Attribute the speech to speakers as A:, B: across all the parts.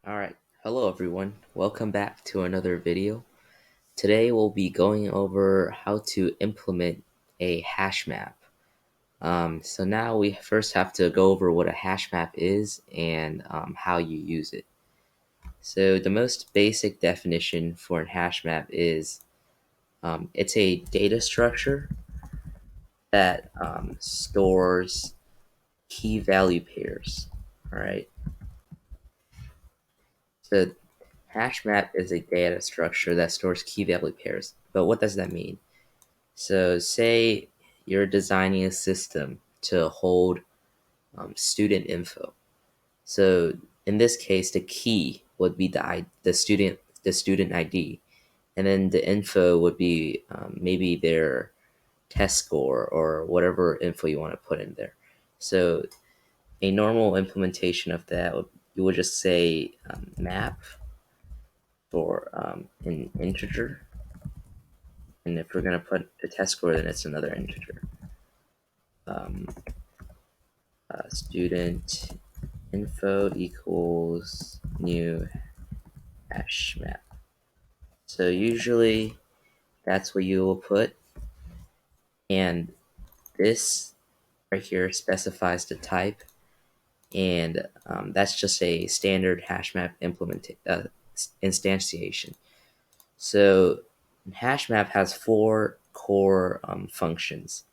A: Alright, hello everyone. Welcome back to another video. Today we'll be going over how to implement a hash map. So now we first have to go over what a hash map is and how you use it. So the most basic definition for a hash map is it's a data structure that stores key value pairs. Alright, so hash map is a data structure that stores key value pairs. But what does that mean? So say you're designing a system to hold student info. So in this case, the key would be the student ID, and then the info would be maybe their test score or whatever info you want to put in there. So a normal implementation of that you would just say map for an integer, and if we're going to put the test score, then it's another integer. Um, student info equals new hash map. So usually that's what you will put, and this right here specifies the type, and that's just a standard hash map instantiation. So hash map has four core functions.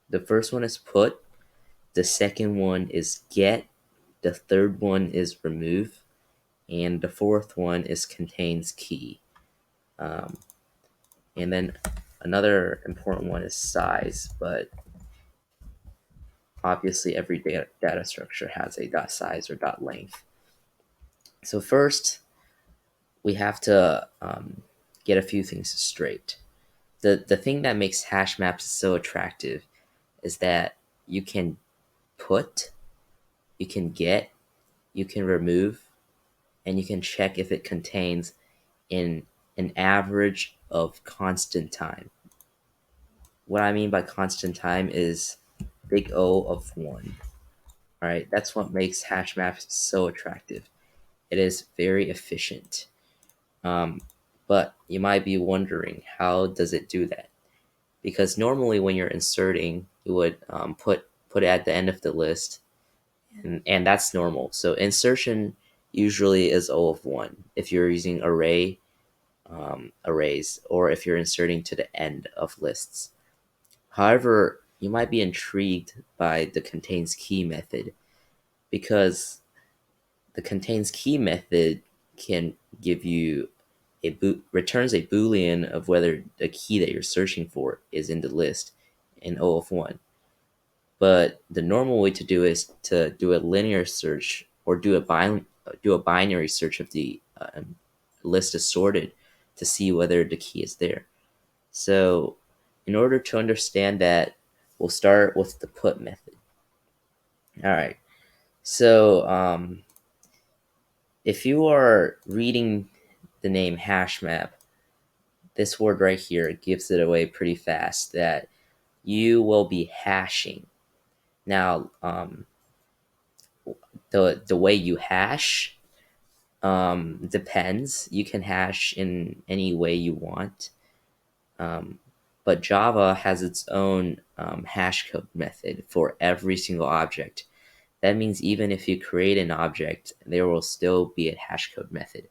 A: The first one is put, the second one is get, the third one is remove, and the fourth one is contains key. And then another important one is size, but obviously every data structure has a dot size or dot length. So first, we have to get a few things straight. The thing that makes hash maps so attractive is that you can put, you can get, you can remove, and you can check if it contains in an average of constant time. What I mean by constant time is big O of 1. All right, that's what makes hash maps so attractive. It is very efficient. But you might be wondering, how does it do that? Because normally when you're inserting, you would put it at the end of the list, and that's normal. So insertion usually is O of 1 if you're using arrays, or if you're inserting to the end of lists. However, you might be intrigued by the contains key method, because the contains key method can give you returns a boolean of whether the key that you're searching for is in the list in O of 1. But the normal way to do it is to do a linear search, or do a binary search of the list is sorted to see whether the key is there. So in order to understand that, we'll start with the put method. All right. So if you are reading the name HashMap, this word right here gives it away pretty fast that you will be hashing. Now, the way you hash depends. You can hash in any way you want, but Java has its own hash code method for every single object. That means even if you create an object, there will still be a hash code method.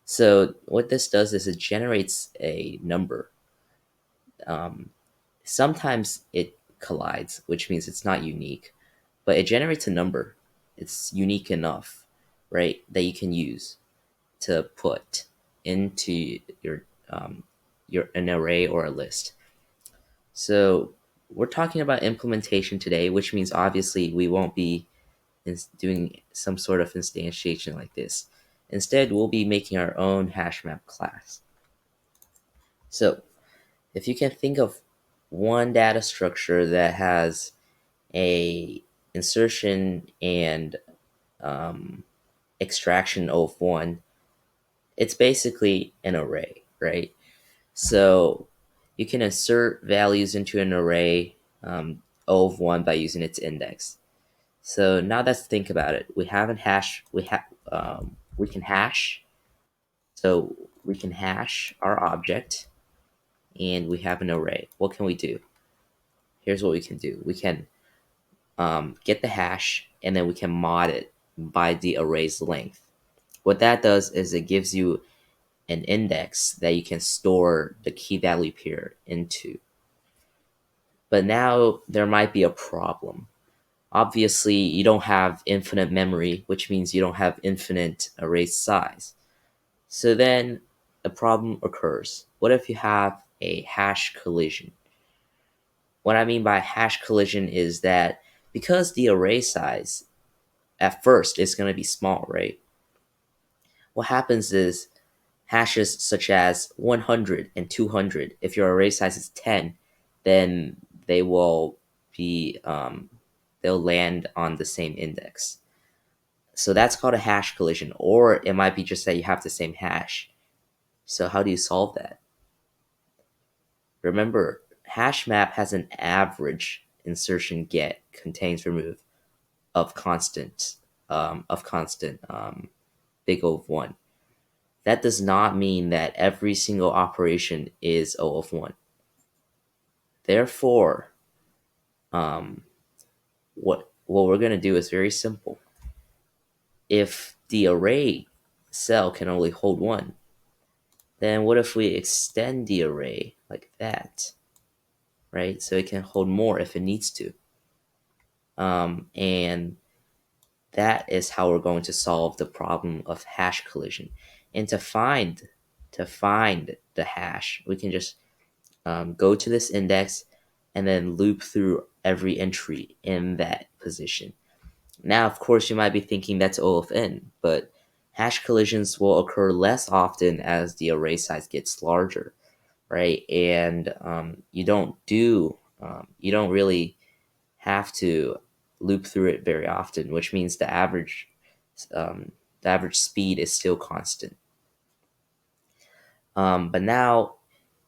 A: So what this does is it generates a number. Sometimes it collides, which means it's not unique, but it generates a number. It's unique enough, right, that you can use to put into your an array or a list. So we're talking about implementation today, which means obviously we won't be doing some sort of instantiation like this. Instead, we'll be making our own HashMap class. So if you can think of one data structure that has a insertion and extraction of 1, it's basically an array, right? So you can insert values into an array O of 1 by using its index. So now let's think about it. We have a hash. we can hash. So we can hash our object, and we have an array. What can we do? Here's what we can do. We can get the hash, and then we can mod it by the array's length. What that does is it gives you an index that you can store the key value pair into. But now there might be a problem. Obviously, you don't have infinite memory, which means you don't have infinite array size. So then a problem occurs. What if you have a hash collision? What I mean by hash collision is that because the array size at first is going to be small, right? What happens is hashes such as 100 and 200, if your array size is 10, then they will be they'll land on the same index. So that's called a hash collision, or it might be just that you have the same hash. So how do you solve that? Remember, HashMap has an average insertion get contains remove of constant big O of 1. That does not mean that every single operation is O of 1. Therefore, what we're going to do is very simple. If the array cell can only hold 1, then what if we extend the array like that, right? So it can hold more if it needs to. And that is how we're going to solve the problem of hash collision. And to find the hash, we can just go to this index and then loop through every entry in that position. Now, of course, you might be thinking that's O of n, but hash collisions will occur less often as the array size gets larger, right? And you don't really have to loop through it very often, which means um, the average speed is still constant. But now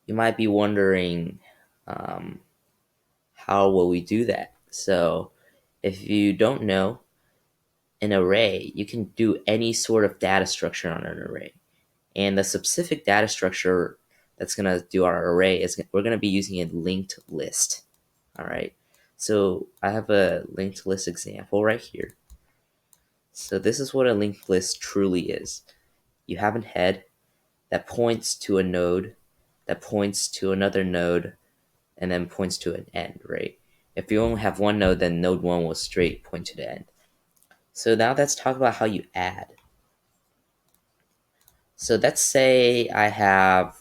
A: you might be wondering, how will we do that? So if you don't know an array, you can do any sort of data structure on an array. And the specific data structure that's going to do our array is we're going to be using a linked list. All right. So I have a linked list example right here. So this is what a linked list truly is. You have a head that points to a node, that points to another node, and then points to an end, right? If you only have one node, then node 1 will straight point to the end. So now let's talk about how you add. So let's say I have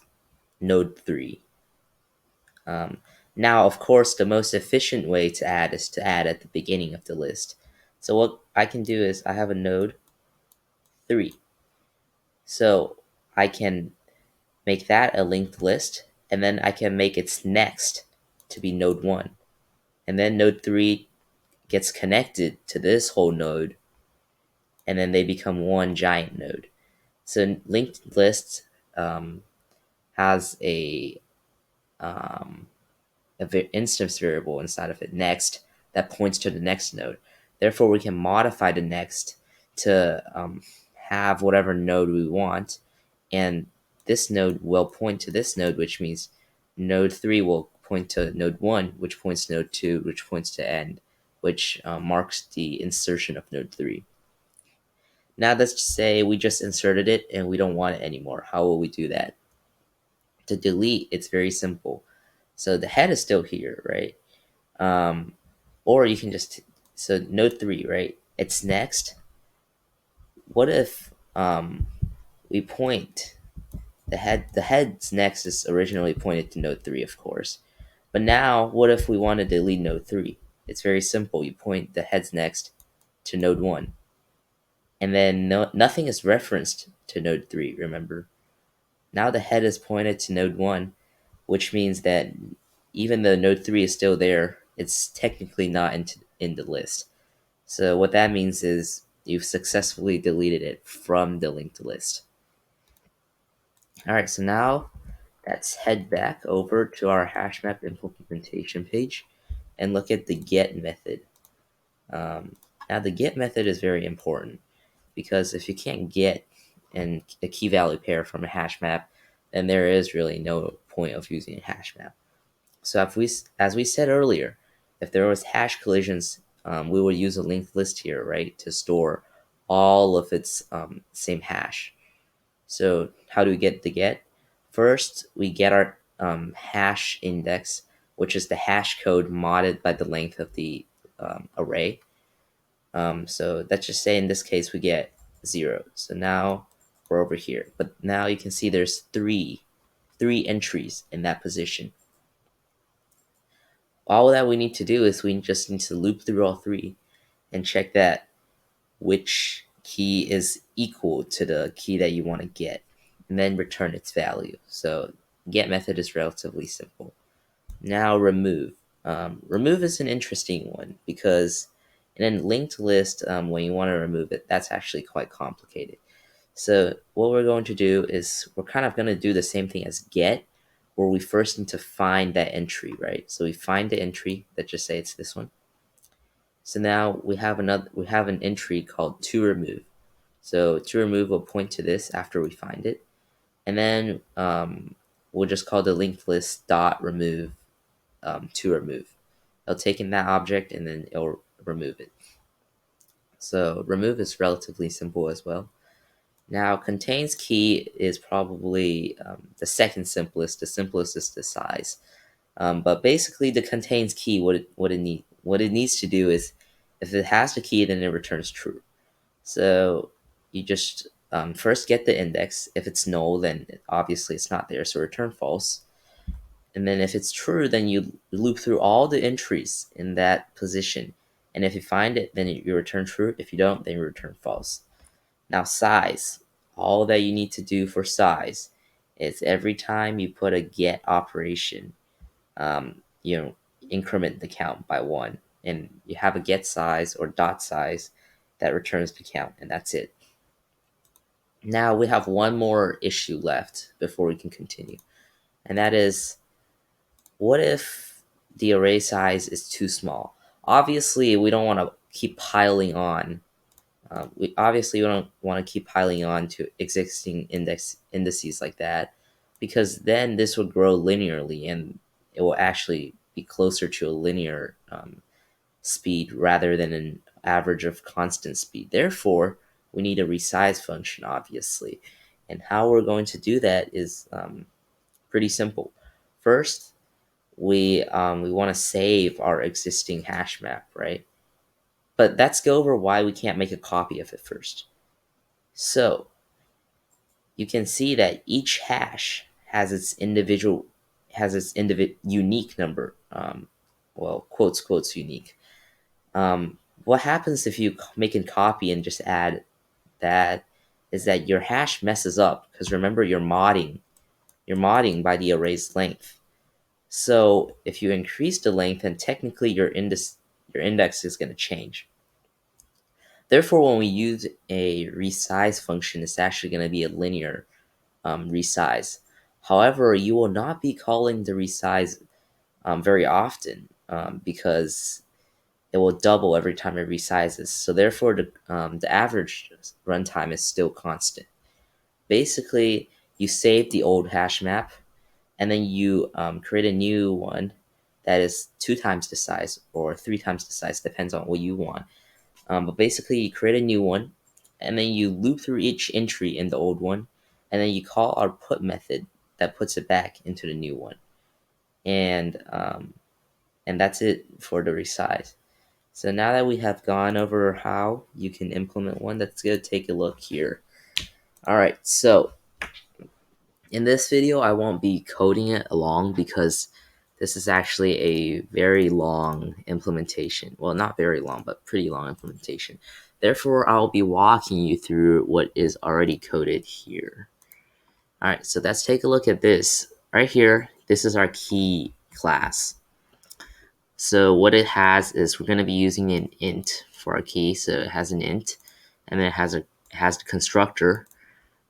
A: node 3. Now, of course, the most efficient way to add is to add at the beginning of the list. So what I can do is I have a node 3. So I can make that a linked list, and then I can make its next to be node 1. And then node 3 gets connected to this whole node, and then they become one giant node. So linked list has um, instance variable inside of it, next, that points to the next node. Therefore, we can modify the next to have whatever node we want, and this node will point to this node, which means node 3 will point to node 1, which points to node 2, which points to end, which marks the insertion of node 3. Now let's just say we just inserted it and we don't want it anymore. How will we do that? To delete, it's very simple. So the head is still here, right? Or you can just, so node 3, right? It's next. What if we point the head's next is originally pointed to node 3, of course. But now, what if we want to delete node 3? It's very simple. You point the head's next to node 1. And then nothing is referenced to node 3, remember? Now the head is pointed to node 1, which means that even though node 3 is still there, it's technically not in the list. So what that means is you've successfully deleted it from the linked list. Alright, so now let's head back over to our HashMap implementation page and look at the get method. Now the get method is very important because if you can't get and a key value pair from a hash map, then there is really no point of using a hash map. So as we said earlier, if there was hash collisions, we would use a linked list here, right, to store all of its same hash. So how do we get the get? First, we get our hash index, which is the hash code modded by the length of the array. So let's just say in this case we get 0. So now we're over here. But now you can see there's three entries in that position. All that we need to do is we just need to loop through all three and check that which key is equal to the key that you want to get, and then return its value. So get method is relatively simple. Now remove. Remove is an interesting one because in a linked list, when you want to remove it, that's actually quite complicated. So what we're going to do is we're kind of going to do the same thing as get, where we first need to find that entry, right? So we find the entry. Let's just say it's this one. So now we have an entry called to remove. So to remove will point to this after we find it, and then we'll just call the linked list dot remove to remove. It'll take in that object and then it'll remove it. So remove is relatively simple as well. Now contains key is probably the second simplest. The simplest is the size. But basically, the contains key, what it needs to do is, if it has the key, then it returns true. So you just first get the index. If it's null, then obviously it's not there, so return false. And then if it's true, then you loop through all the entries in that position. And if you find it, then you return true. If you don't, then you return false. Now size, all that you need to do for size is every time you put a get operation, increment the count by 1, and you have a get size or dot size that returns the count, and that's it. Now we have one more issue left before we can continue, and that is, what if the array size is too small? Obviously, we don't want to keep piling on. We don't want to keep piling on to existing indices like that, because then this will grow linearly and it will actually be closer to a linear speed rather than an average of constant speed. Therefore, we need a resize function, obviously. And how we're going to do that is pretty simple. First, we want to save our existing hash map, right? But let's go over why we can't make a copy of it first. So you can see that each hash has its unique number. Quotes unique. What happens if you make a copy and just add that is that your hash messes up, because remember you're modding by the array's length. So if you increase the length, then technically your index is going to change. Therefore, when we use a resize function, it's actually going to be a linear resize. However, you will not be calling the resize very often because it will double every time it resizes. So therefore, the average runtime is still constant. Basically, you save the old hash map, and then you create a new one that is 2 times the size or 3 times the size, depends on what you want. But basically, you create a new one, and then you loop through each entry in the old one, and then you call our put method that puts it back into the new one, and that's it for the resize. So now that we have gone over how you can implement one, let's go take a look here. All right, so in this video, I won't be coding it along because this is actually a very long implementation. Well, not very long, but pretty long implementation. Therefore, I'll be walking you through what is already coded here. All right, so let's take a look at this. Right here, this is our key class. So what it has is we're going to be using an int for our key. So it has an int, and then it has the constructor.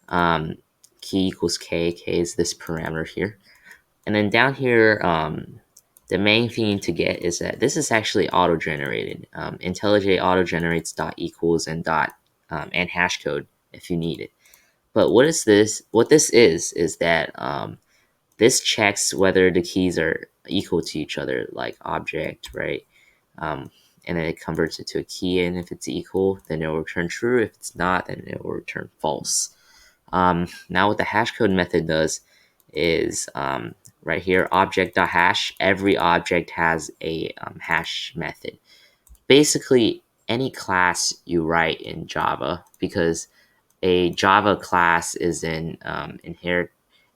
A: Key equals k. K is this parameter here. And then down here, the main thing to get is that this is actually auto-generated. IntelliJ auto-generates dot equals and dot and hash code if you need it. But what is this? What this is that this checks whether the keys are equal to each other, like object, right? Um, and then it converts it to a key, and if it's equal, then it will return true. If it's not, then it will return false. Now what the hashcode method does is right here, object.hash. Every object has a hash method. Basically, any class you write in Java, because a Java class is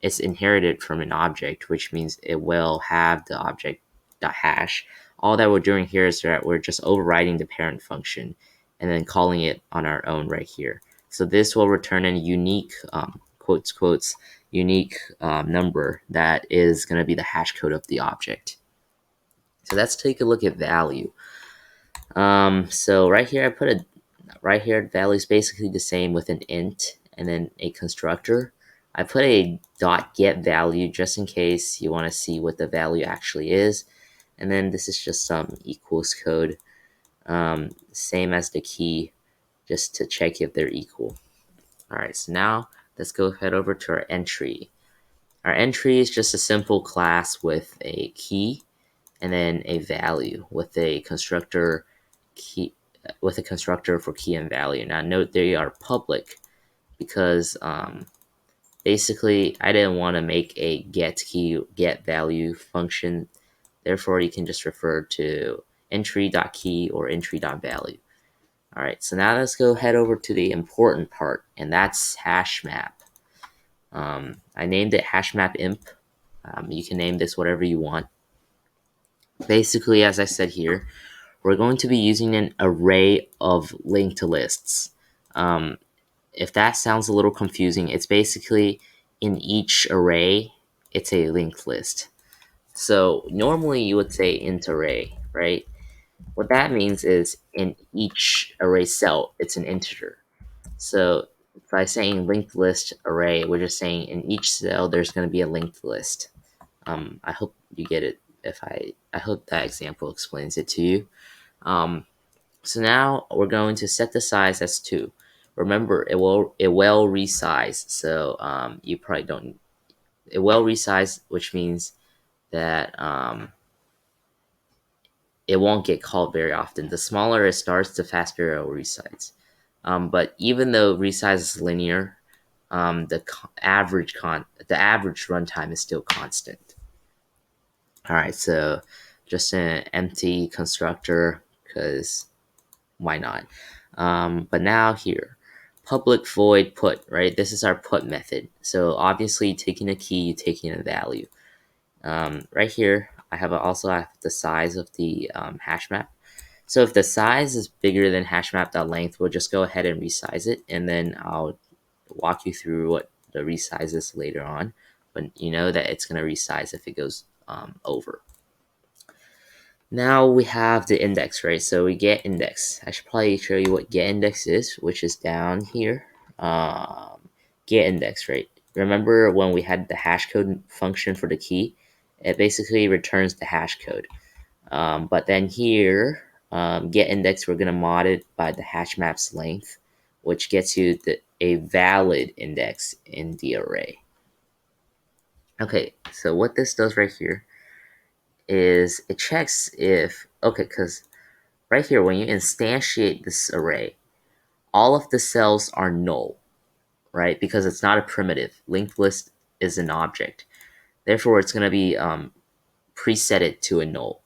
A: it's inherited from an object, which means it will have the object.hash. All that we're doing here is that we're just overriding the parent function and then calling it on our own right here. So this will return a unique quotes unique number that is going to be the hash code of the object. So let's take a look at value. So right here I put a right here value is basically the same with an int and then a constructor. I put a dot get value just in case you want to see what the value actually is, and then this is just some equals code, same as the key, just to check if they're equal. All right, so now let's go head over to our entry. Our entry is just a simple class with a key and then a value with a constructor key for key and value. Now note they are public because basically I didn't want to make a get key get value function. Therefore, you can just refer to entry.key or entry.value. All right, so now let's go head over to the important part, and that's HashMap. I named it HashMap imp. You can name this whatever you want. Basically, as I said here, we're going to be using an array of linked lists. If that sounds a little confusing, it's basically in each array, it's a linked list. So normally you would say int array, right? What that means is in each array cell, it's an integer. So by saying linked list array, we're just saying in each cell, there's going to be a linked list. I hope you get it. I hope that example explains it to you. So now we're going to set the size as 2. Remember, it will resize. So you probably don't. It will resize, which means that it won't get called very often. The smaller it starts, the faster it will resize. But even though resize is linear, the average runtime is still constant. All right, so just an empty constructor because why not? But now here, public void put, right? This is our put method. So obviously taking a key, taking a value. Right here, also have the size of the hash map. So if the size is bigger than hashmap.length, we'll just go ahead and resize it, and then I'll walk you through what the resize is later on. But you know that it's going to resize if it goes over. Now we have the index, right? So we get index. I should probably show you what get index is, which is down here. Get index, right? Remember when we had the hash code function for the key? It basically returns the hash code. But then here, get index, we're going to mod it by the hash map's length, which gets you a valid index in the array. Okay, so what this does right here is it checks if, okay, because right here, when you instantiate this array, all of the cells are null, right? Because it's not a primitive. Linked list is an object. Therefore, it's going to be preset it to a null.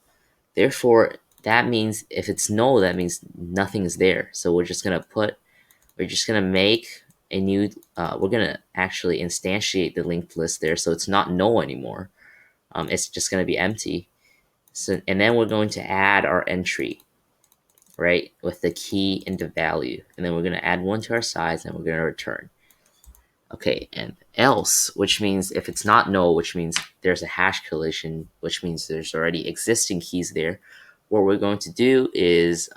A: Therefore, that means if it's null, that means nothing is there. So we're just going to make a new, we're going to actually instantiate the linked list there. So it's not null anymore. It's just going to be empty. So, and then we're going to add our entry, right, with the key and the value. And then we're going to add 1 to our size, and we're going to return. Okay, and else, which means if it's not null, which means there's a hash collision, which means there's already existing keys there. What we're going to do is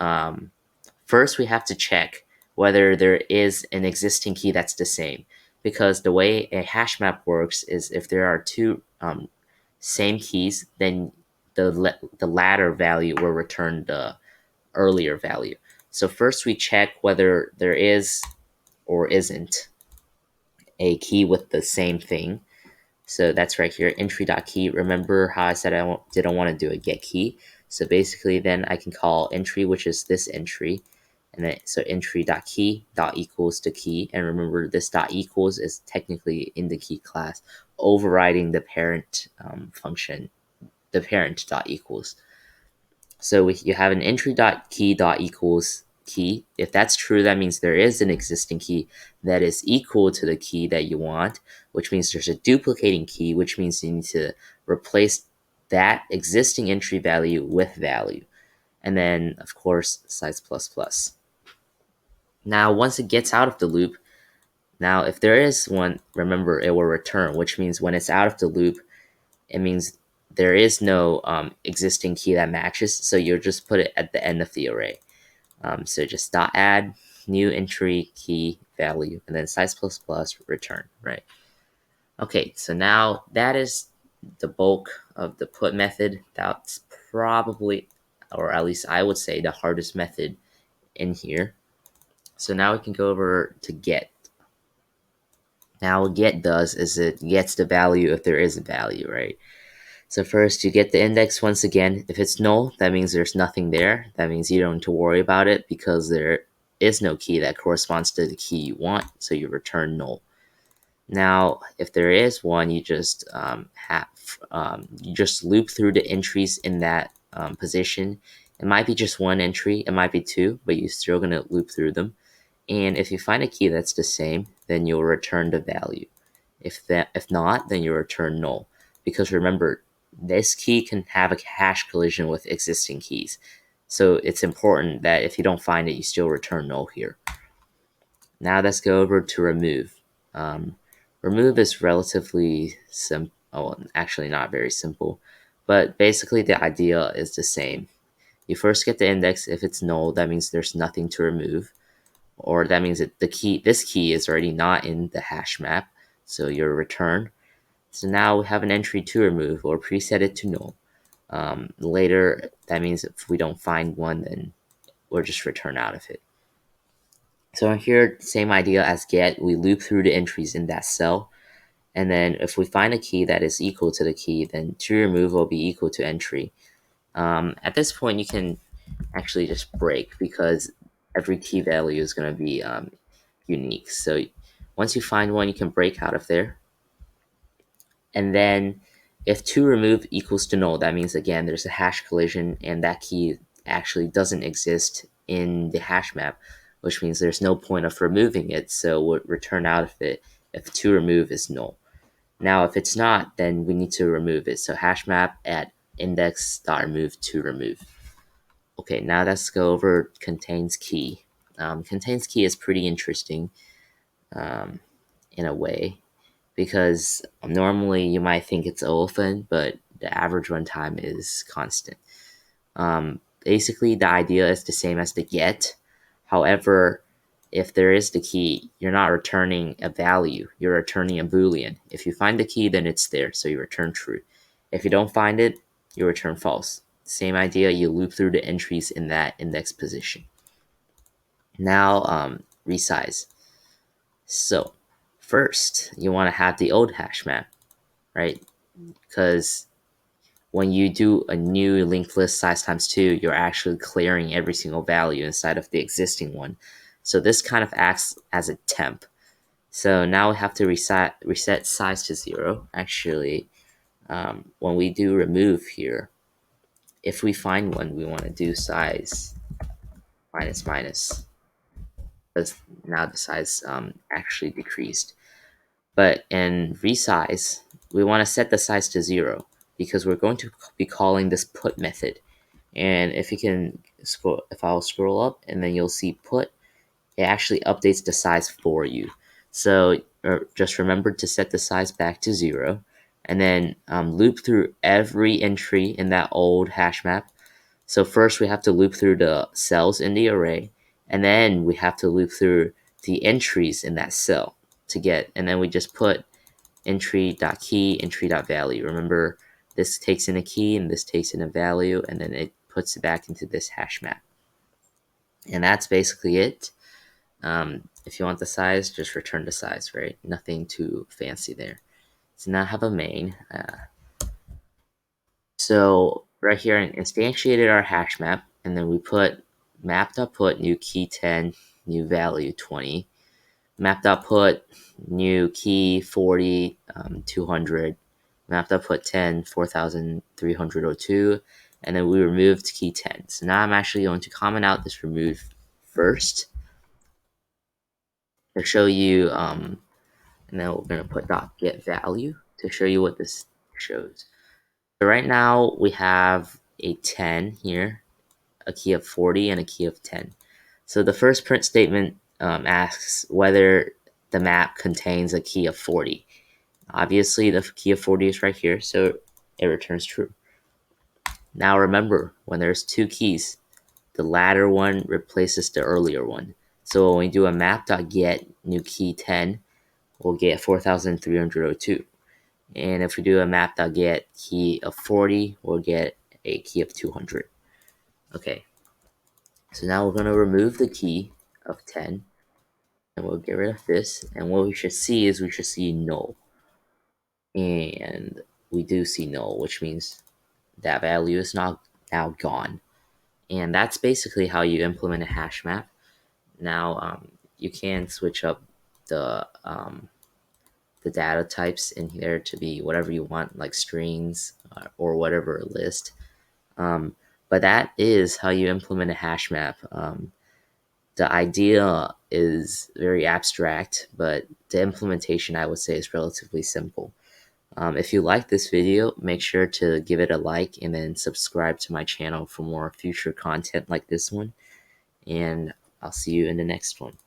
A: first we have to check whether there is an existing key that's the same. Because the way a hash map works is if there are 2 same keys, then the latter value will return the earlier value. So first we check whether there is or isn't a key with the same thing. So that's right here, entry.key. Remember how I said I didn't want to do a get key? So basically then I can call entry, which is this entry, and then so entry.key dot equals to key. And remember this dot equals is technically in the key class, overriding the parent function, the parent dot equals. So you have an entry dot key dot equals key. If that's true, that means there is an existing key that is equal to the key that you want, which means there's a duplicating key, which means you need to replace that existing entry value with value. And then, of course, size plus plus. Now, once it gets out of the loop, now if there is one, remember it will return, which means when it's out of the loop, it means there is no existing key that matches, so you'll just put it at the end of the array. So just dot add new entry key value and then size plus plus return, right? Okay, so now that is the bulk of the put method. That's probably, or at least I would say, the hardest method in here. So now we can go over to get. Now what get does is it gets the value if there is a value, right? So first you get the index once again. If it's null, that means there's nothing there. That means you don't need to worry about it because there is no key that corresponds to the key you want, so you return null. Now, if there is one, you just you just loop through the entries in that position. It might be just one entry, it might be two, but you're still gonna loop through them. And if you find a key that's the same, then you'll return the value. If not, then you return null. Because remember, this key can have a hash collision with existing keys. So it's important that if you don't find it, you still return null here. Now let's go over to remove. Remove is relatively simple. Oh, actually not very simple. But basically the idea is the same. You first get the index. If it's null, that means there's nothing to remove. Or that means that this key is already not in the hash map. So your return. So now we have an entry to remove or preset it to null. Later, that means if we don't find one, then we'll just return out of it. So here, same idea as get, we loop through the entries in that cell. And then if we find a key that is equal to the key, then to remove will be equal to entry. At this point, you can actually just break because every key value is going to be unique. So once you find one, you can break out of there. And then if to remove equals to null, that means again there's a hash collision and that key actually doesn't exist in the hash map, which means there's no point of removing it, so we'll return out of it if to remove is null. Now if it's not, then we need to remove it. So hash map at index.remove to remove. Okay, now let's go over contains key. Contains key is pretty interesting in a way, because normally you might think it's OFN, but the average runtime is constant. Basically, the idea is the same as the get. However, if there is the key, you're not returning a value, you're returning a Boolean. If you find the key, then it's there, so you return true. If you don't find it, you return false. Same idea, you loop through the entries in that index position. Now, resize. So, first, you want to have the old hash map, right? Because when you do a new linked list size times 2, you're actually clearing every single value inside of the existing one. So this kind of acts as a temp. So now we have to reset size to 0. Actually, when we do remove here, if we find one, we want to do size minus minus, because now the size actually decreased. But in resize, we want to set the size to 0 because we're going to be calling this put method. And if you can scroll, if I'll scroll up and then you'll see put, it actually updates the size for you. So just remember to set the size back to 0 and then loop through every entry in that old hash map. So first we have to loop through the cells in the array, and then we have to loop through the entries in that cell to get, and then we just put entry.key, entry.value. Remember, this takes in a key and this takes in a value, and then it puts it back into this hash map. And that's basically it. If you want the size, just return the size, right? Nothing too fancy there. So now I have a main. So right here, I instantiated our hash map, and then we put map.put new key 10, new value 20, map.put new key 40, 200, map.put 10, 4302, and then we removed key 10. So now I'm actually going to comment out this remove first to show you, and then we're going to put dot get value to show you what this shows. So right now we have a 10 here, a key of 40, and a key of 10. So the first print statement asks whether the map contains a key of 40. Obviously, the key of 40 is right here, so it returns true. Now remember, when there's two keys, the latter one replaces the earlier one. So when we do a map.get new key 10, we'll get 4302. And if we do a map.get key of 40, we'll get a key of 200. Okay, so now we're going to remove the key of 10, and we'll get rid of this. And what we should see is we should see null. And we do see null, which means that value is now gone. And that's basically how you implement a hash map. Now you can switch up the data types in here to be whatever you want, like strings or whatever list. But that is how you implement a hash map. The idea is very abstract, but the implementation, I would say, is relatively simple. If you like this video, make sure to give it a like and then subscribe to my channel for more future content like this one. And I'll see you in the next one.